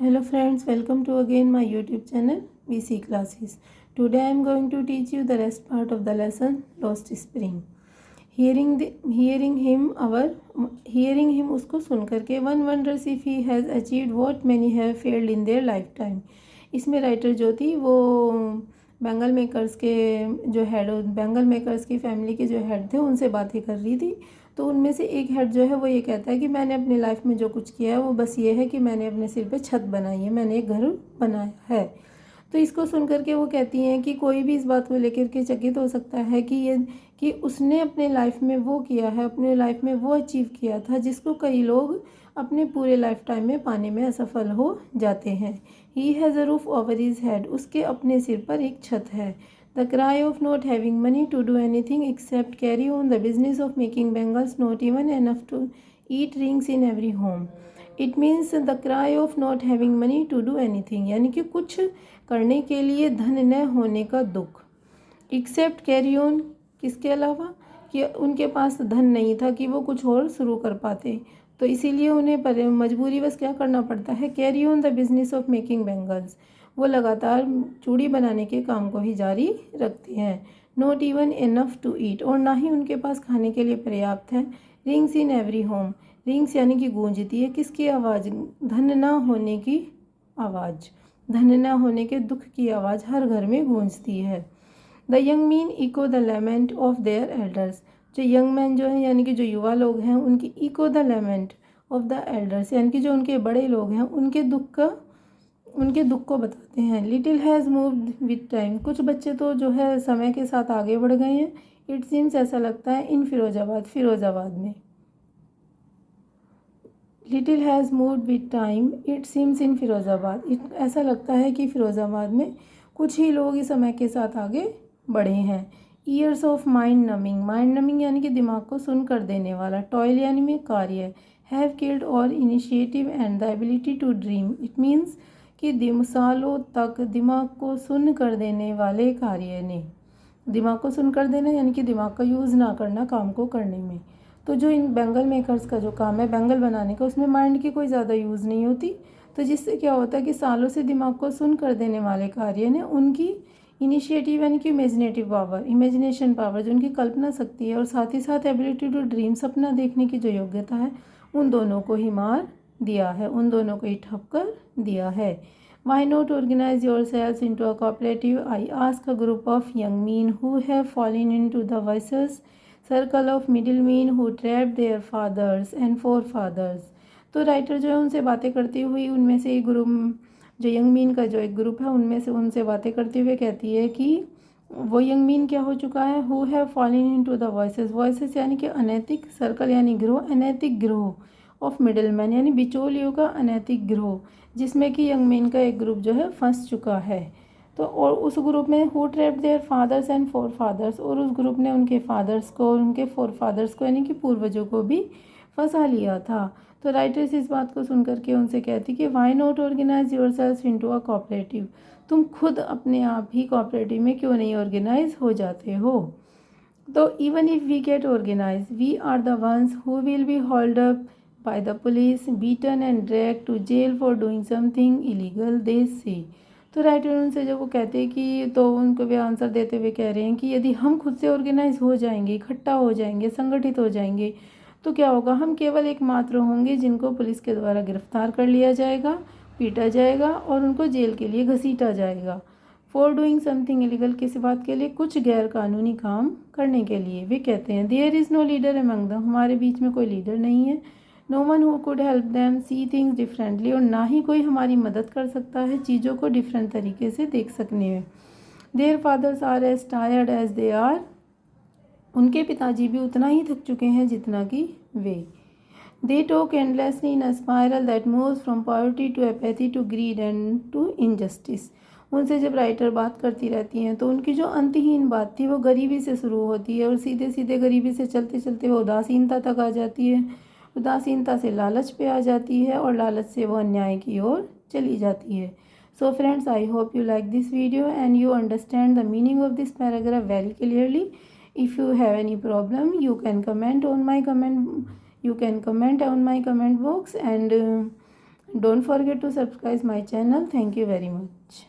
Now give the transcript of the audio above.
Hello friends, welcome to again my YouTube channel VC Classes. Today I am going to teach you the rest part of the lesson Lost Spring. Hearing him उसको सुन करके one wonders if he has achieved what many have failed in their lifetime. इसमें writer जो थी वो Bengal makers के जो head Bengal makers की family के जो हेड थे उनसे बातें कर रही थी। तो उनमें से एक हेड जो है वो ये कहता है कि मैंने अपनी लाइफ में जो कुछ किया है वो बस ये है कि मैंने अपने सिर पे छत बनाई है, मैंने एक घर बनाया है। तो इसको सुन करके वो कहती हैं कि कोई भी इस बात को लेकर के चकित हो सकता है कि उसने अपने लाइफ में वो किया है, अपने लाइफ में वो अचीव किया था जिसको कई लोग अपने पूरे लाइफ टाइम में पाने में असफल हो जाते हैं। He has a roof over his head, उसके अपने सिर पर एक छत है। The cry of not having money to do anything except carry on the business of making bangles not even enough to eat rings in every home. It means the cry of not having money to do anything, यानी कि कुछ करने के लिए धन न होने का दुख। Except carry on, किसके अलावा कि उनके पास धन नहीं था कि वो कुछ और शुरू कर पाते, तो इसीलिए उन्हें मजबूरीवश क्या करना पड़ता है, carry on the business of making bangles. वो लगातार चूड़ी बनाने के काम को ही जारी रखते हैं। Not even enough to eat, और ना ही उनके पास खाने के लिए पर्याप्त है। Rings in every home, rings यानी कि गूंजती है किसकी आवाज़, धन ना होने की आवाज़, धन ना होने के दुख की आवाज़ हर घर में गूंजती है। The young mean echo the lament of their elders, जो यंग मैन जो है यानी कि जो युवा लोग हैं उनकी echo the lament of the elders, यानी कि जो उनके बड़े लोग हैं उनके दुख को बताते हैं। Little has moved with time, कुछ बच्चे तो जो है समय के साथ आगे बढ़ गए हैं। इट सीम्स, ऐसा लगता है, इन फिरोज़ाबाद में। Little has moved with time, it seems in Firozabad, ऐसा लगता है कि फिरोज़ाबाद में कुछ ही लोग इस समय के साथ आगे बढ़े हैं। ईयर्स ऑफ माइंड नमिंग यानी कि दिमाग को सुन कर देने वाला। टॉयल यानी में कार्य। Have killed all initiative and the ability to dream, it means कि सालों तक दिमाग को सुन कर देने वाले कार्य ने, दिमाग को सुन कर देना यानी कि दिमाग का यूज़ ना करना काम को करने में। तो जो इन बैंगल मेकर्स का जो काम है बैंगल बनाने का, उसमें माइंड की कोई ज़्यादा यूज़ नहीं होती। तो जिससे क्या होता है कि सालों से दिमाग को सुन कर देने वाले कार्य ने उनकी इनिशिएटिव यानी कि इमेजिनेशन पावर, जो उनकी कल्पना शक्ति है, और साथ ही साथ एबिलिटी टू ड्रीम, सपना देखने की जो योग्यता है, उन दोनों को ही मार दिया है, उन दोनों को ही ठप कर दिया है। Why not organize yourselves into a cooperative? I ask a group of young men who have fallen into the vicious circle of middlemen who trapped their fathers and forefathers. तो राइटर जो है उनसे बातें करती हुई उनमें से एक ग्रुप, जो यंग मीन का जो एक ग्रुप है उनमें से उनसे बातें करते हुए कहती है कि वो यंग मीन क्या हो चुका है, who have fallen into the voices यानी कि अनैतिक, सर्कल यानी गिरोह, अनैतिक गिरोह ऑफ मिडिल मैन यानी बिचौलियों का अनैतिक गिरोह, जिसमें कि यंग मैन का एक ग्रुप जो है फंस चुका है। तो और उस ग्रुप में who trapped their fathers and forefathers, और उस ग्रुप ने उनके फादर्स को और उनके फोर फादर्स को यानी कि पूर्वजों को भी फंसा लिया था। तो राइटर्स इस बात को सुन करके उनसे कहती कि why not organise yourself into a cooperative, तुम खुद अपने आप ही कोऑपरेटिव में क्यों नहीं ऑर्गेनाइज हो जाते हो। तो even if we get organise we are the ones who will be hold up by the police, beaten and dragged to jail for doing something illegal, they say. तो राइटर उनसे जब वो कहते हैं कि, तो उनको वे आंसर देते हुए कह रहे हैं कि यदि हम खुद से ऑर्गेनाइज हो जाएंगे, इकट्ठा हो जाएंगे, संगठित हो जाएंगे, तो क्या होगा, हम केवल एकमात्र होंगे जिनको पुलिस के द्वारा गिरफ्तार कर लिया जाएगा, पीटा जाएगा और उनको जेल के लिए घसीटा जाएगा। फॉर डूइंग समथिंग इलीगल, किसी बात के लिए, कुछ गैर कानूनी काम करने के लिए। वे कहते हैं there is no leader among them, हमारे बीच में कोई लीडर नहीं है। No one who could help them see things differently, और ना ही कोई हमारी मदद कर सकता है चीज़ों को डिफरेंट तरीके से देख सकने में। Their fathers are as tired as they are, उनके पिताजी भी उतना ही थक चुके हैं जितना कि वे। They talk endlessly in a spiral that moves from poverty to apathy to greed and to injustice. उनसे जब राइटर बात करती रहती हैं तो उनकी जो अंतहीन बात थी वो गरीबी से शुरू होती है और सीधे सीधे गरीबी से चलते चलते वो उदासीनता तक आ जाती है, उदासीनता से लालच पे आ जाती है और लालच से वो अन्याय की ओर चली जाती है। So friends, I hope you like this video and you understand the meaning of this paragraph very clearly. If you have any problem, you can comment on my comment box and Don't forget to subscribe my channel. Thank you very much.